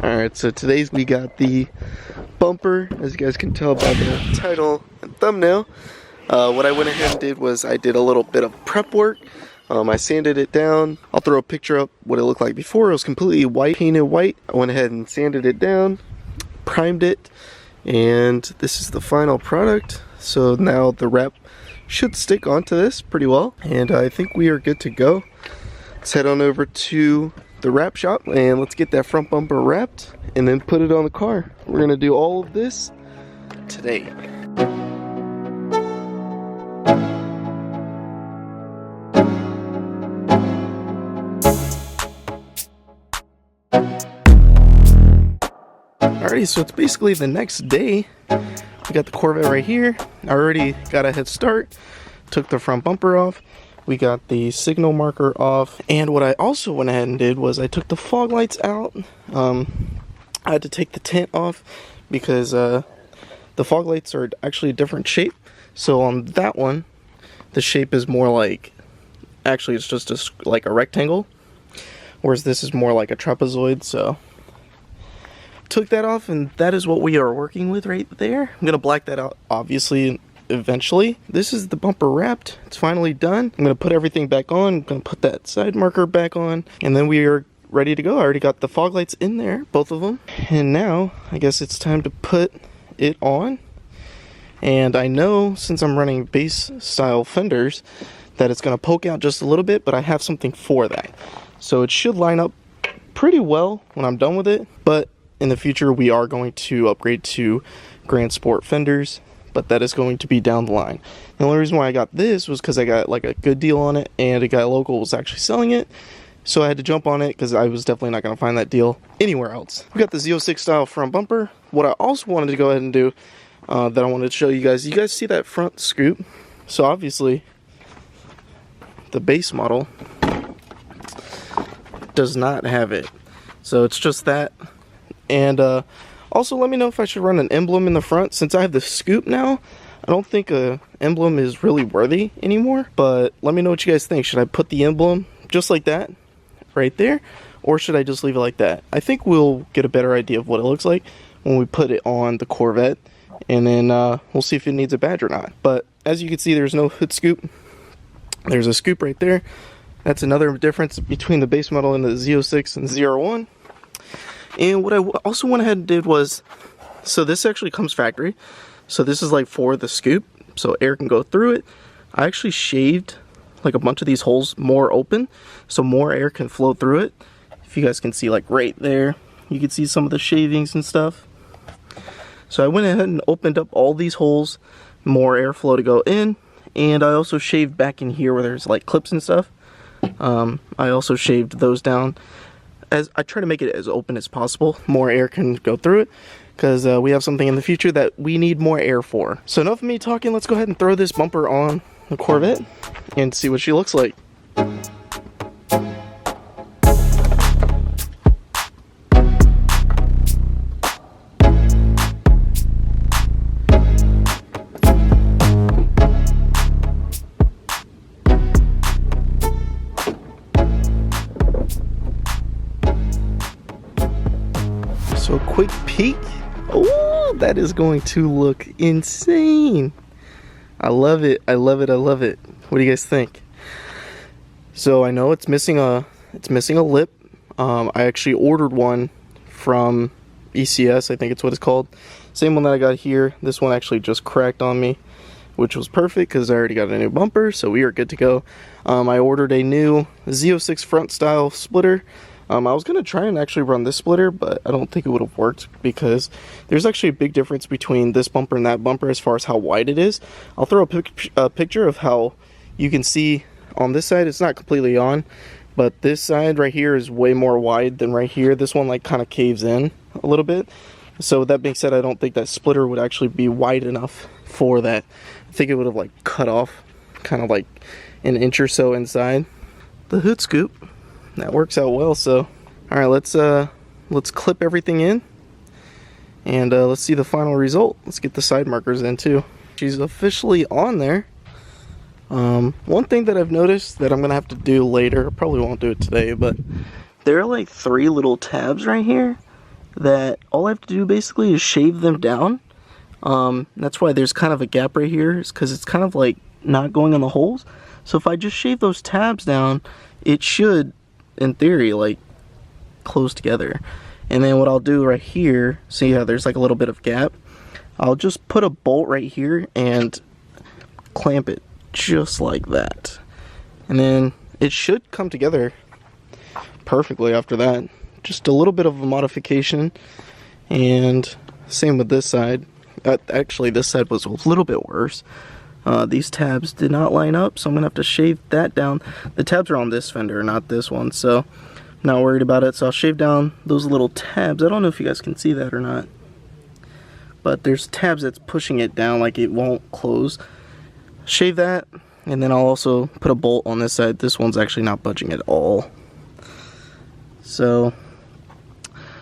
Alright, so today's we got the bumper, as you guys can tell by the title and thumbnail. What I went ahead and did was I did a little bit of prep work. I sanded it down. I'll throw a picture up what it looked like before. It was completely white, painted white. I went ahead and sanded it down, primed it, and this is the final product. So now the wrap should stick onto this pretty well, and I think we are good to go. Let's head on over to the wrap shop and let's get that front bumper wrapped and then put it on the car. We're gonna do all of this today. Alrighty, so it's basically the next day. We got the Corvette right here. I already got a head start. Took the front bumper off. We got the signal marker off, and what I also went ahead and did was I took the fog lights out. I had to take the tint off because the fog lights are actually a different shape. So on that one, the shape is more like, actually it's just like a rectangle, whereas this is more like a trapezoid. So took that off, and that is what we are working with right there. I'm gonna black that out obviously eventually. This is the bumper wrapped. It's finally done. I'm gonna put everything back on. I'm gonna put that side marker back on, and then we are ready to go. I already got the fog lights in there, both of them, and now I guess it's time to put it on. And I know since I'm running base style fenders that it's gonna poke out just a little bit, but I have something for that, so it should line up pretty well when I'm done with it. But in the future we are going to upgrade to Grand Sport fenders, but that is going to be down the line. The only reason why I got this was because I got like a good deal on it, and a guy local was actually selling it, so I had to jump on it because I was definitely not going to find that deal anywhere else. We got the Z06 style front bumper. What I also wanted to go ahead and do that I wanted to show you guys see that front scoop? So obviously the base model does not have it, so it's just that. And also, let me know if I should run an emblem in the front. Since I have the scoop now, I don't think a emblem is really worthy anymore. But let me know what you guys think. Should I put the emblem just like that, right there? Or should I just leave it like that? I think we'll get a better idea of what it looks like when we put it on the Corvette. And then we'll see if it needs a badge or not. But as you can see, there's no hood scoop. There's a scoop right there. That's another difference between the base model and the Z06 and ZR1. And what I also went ahead and did was, so this actually comes factory, so this is like for the scoop, so air can go through it. I actually shaved like a bunch of these holes more open, so more air can flow through it. If you guys can see, like right there, you can see some of the shavings and stuff. So I went ahead and opened up all these holes, more airflow to go in, and I also shaved back in here where there's like clips and stuff. I also shaved those down. As I try to make it as open as possible, more air can go through it, because we have something in the future that we need more air for. So enough of me talking, let's go ahead and throw this bumper on the Corvette and see what she looks like. So quick peek. Oh, that is going to look insane. I love it. I love it. I love it. What do you guys think? So I know it's missing a lip. I actually ordered one from ECS, I think it's what it's called. Same one that I got here. This one actually just cracked on me, which was perfect because I already got a new bumper, so we are good to go. I ordered a new Z06 front style splitter. I was going to try and actually run this splitter, but I don't think it would have worked because there's actually a big difference between this bumper and that bumper as far as how wide it is. I'll throw a picture of how you can see on this side. It's not completely on, but this side right here is way more wide than right here. This one like kind of caves in a little bit. So with that being said, I don't think that splitter would actually be wide enough for that. I think it would have like cut off kind of like an inch or so inside. The hood scoop, that works out well. So all right, let's clip everything in and let's see the final result. Let's get the side markers in too. She's officially on there. One thing that I've noticed that I'm gonna have to do later, I probably won't do it today, but there are like 3 little tabs right here, that all I have to do basically is shave them down. That's why there's kind of a gap right here, is because it's kind of like not going in the holes. So if I just shave those tabs down, it should, in theory, like close together. And then what I'll do right here, see how there's like a little bit of gap, I'll just put a bolt right here and clamp it just like that. And then it should come together perfectly after that. Just a little bit of a modification, and same with this side. Actually, this side was a little bit worse. These tabs did not line up, so I'm gonna have to shave that down. The tabs are on this fender, not this one, so I'm not worried about it. So I'll shave down those little tabs. I don't know if you guys can see that or not, but there's tabs that's pushing it down, like it won't close. Shave that, and then I'll also put a bolt on this side. This one's actually not budging at all. So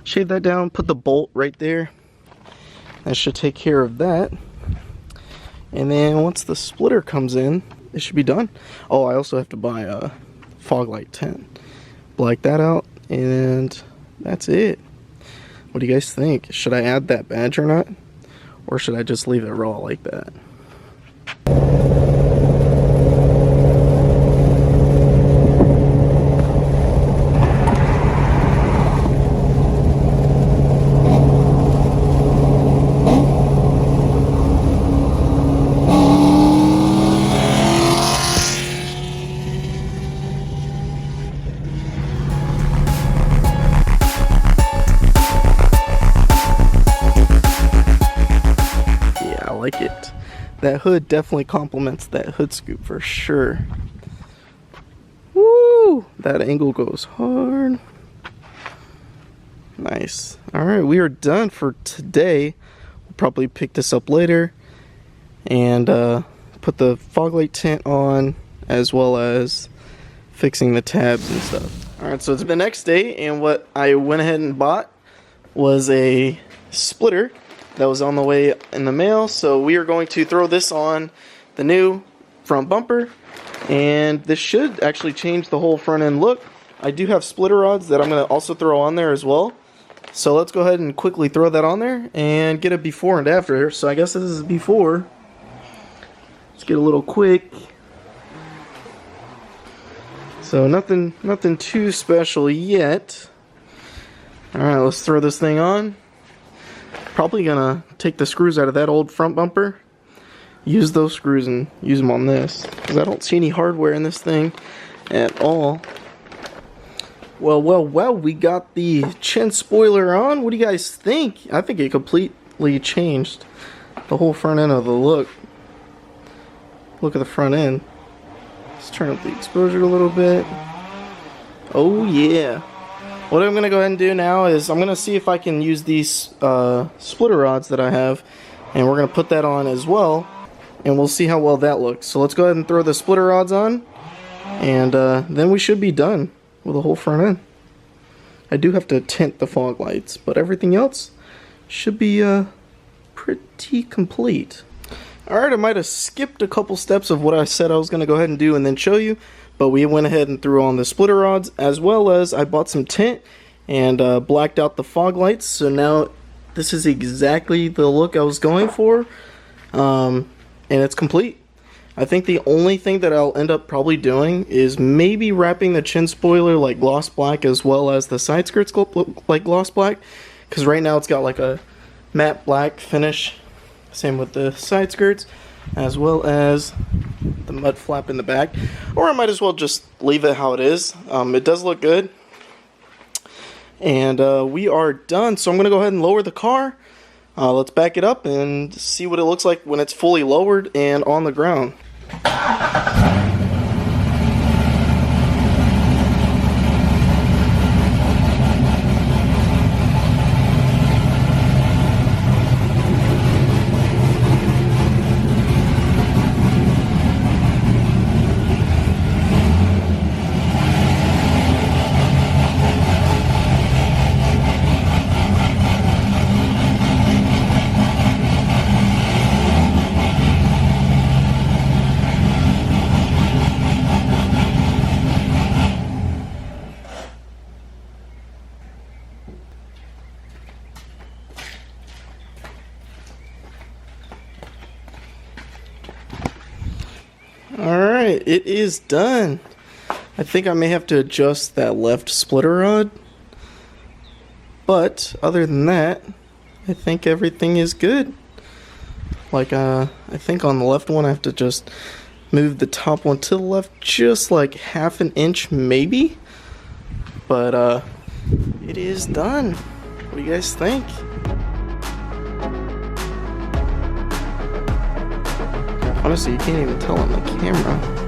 shave that down, put the bolt right there. That should take care of that. And then once the splitter comes in, it should be done. Oh, I also have to buy a fog light tint. Black that out, and that's it. What do you guys think? Should I add that badge or not? Or should I just leave it raw like that? Like it. That hood definitely complements that hood scoop for sure. Woo! That angle goes hard. Nice. Alright, we are done for today. We'll probably pick this up later and put the fog light tint on, as well as fixing the tabs and stuff. Alright, so it's the next day, and what I went ahead and bought was a splitter that was on the way in the mail. So we are going to throw this on the new front bumper, and this should actually change the whole front end look. I do have splitter rods that I'm going to also throw on there as well. So let's go ahead and quickly throw that on there and get a before and after. So I guess this is before. Let's get a little quick. So nothing too special yet. Alright, let's throw this thing on. Probably gonna take the screws out of that old front bumper, use those screws and use them on this, because I don't see any hardware in this thing at all. Well, we got the chin spoiler on. What do you guys think? I think it completely changed the whole front end of the look. Look at the front end. Let's turn up the exposure a little bit. Oh yeah. What I'm going to go ahead and do now is I'm going to see if I can use these splitter rods that I have, and we're going to put that on as well, and we'll see how well that looks. So let's go ahead and throw the splitter rods on, and then we should be done with the whole front end. I do have to tint the fog lights, but everything else should be pretty complete. Alright, I might have skipped a couple steps of what I said I was going to go ahead and do and then show you. But we went ahead and threw on the splitter rods, as well as I bought some tint and blacked out the fog lights. So now this is exactly the look I was going for, and it's complete. I think the only thing that I'll end up probably doing is maybe wrapping the chin spoiler like gloss black, as well as the side skirts like gloss black, because right now it's got like a matte black finish. Same with the side skirts, as well as the mud flap in the back. Or I might as well just leave it how it is. It does look good. And we are done. So I'm going to go ahead and lower the car. Let's back it up and see what it looks like when it's fully lowered and on the ground. Alright, it is done. I think I may have to adjust that left splitter rod. But other than that, I think everything is good. Like, I think on the left one I have to just move the top one to the left just like half an inch maybe. But it is done. What do you guys think? Honestly, you can't even tell on the camera.